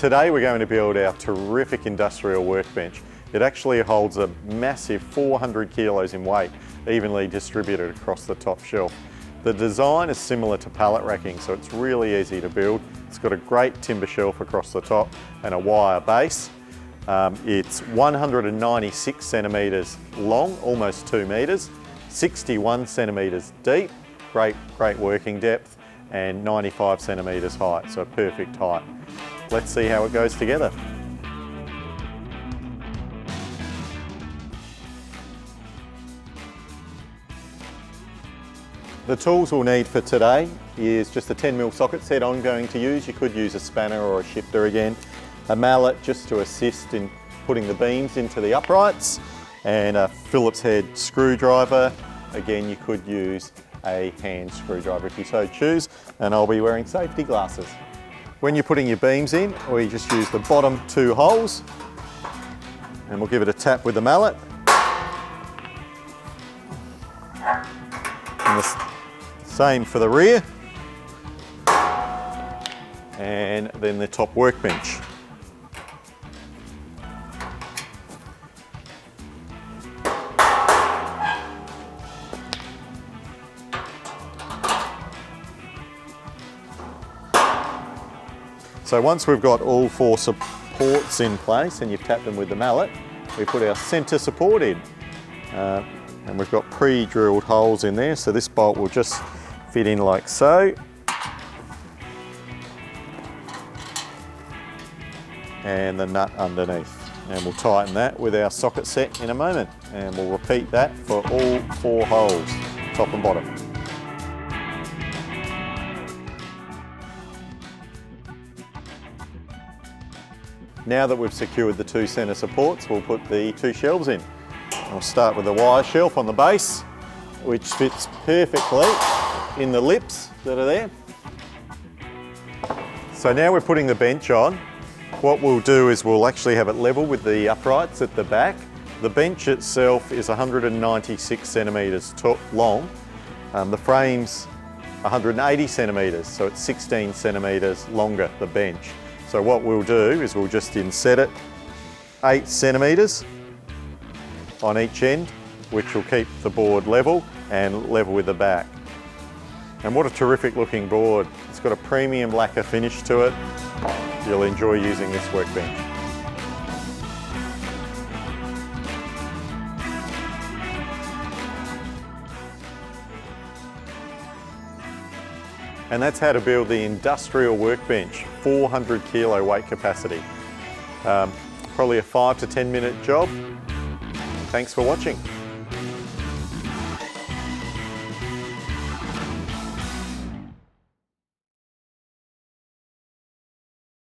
Today we're going to build our terrific industrial workbench. It actually holds a massive 400 kilos in weight, evenly distributed across the top shelf. The design is similar to pallet racking, so it's really easy to build. It's got a great timber shelf across the top and a wire base. It's 196 centimetres long, almost 2 metres, 61 centimetres deep, great working depth, and 95 centimetres high, so perfect height. Let's see how it goes together. The tools we'll need for today is just a 10mm socket set I'm going to use. You could use a spanner or a shifter again. A mallet just to assist in putting the beams into the uprights, and a Phillips head screwdriver. Again, you could use a hand screwdriver if you so choose, and I'll be wearing safety glasses. When you're putting your beams in, we just use the bottom 2 holes, and we'll give it a tap with the mallet. And the same for the rear, and then the top workbench. So once we've got all 4 supports in place and you've tapped them with the mallet, we put our centre support in. And we've got pre-drilled holes in there, so this bolt will just fit in like so. And the nut underneath. And we'll tighten that with our socket set in a moment. And we'll repeat that for all 4 holes, top and bottom. Now that we've secured the 2 centre supports, we'll put the 2 shelves in. We'll start with the wire shelf on the base, which fits perfectly in the lips that are there. So now we're putting the bench on. What we'll do is we'll actually have it level with the uprights at the back. The bench itself is 196 centimetres long. The frame's 180 centimetres, so it's 16 centimetres longer, the bench. So what we'll do is we'll just inset it 8 centimetres on each end, which will keep the board level and level with the back. And what a terrific looking board. It's got a premium lacquer finish to it. You'll enjoy using this workbench. And that's how to build the industrial workbench, 400 kilo weight capacity. Probably a 5 to 10 minute job. Thanks for watching.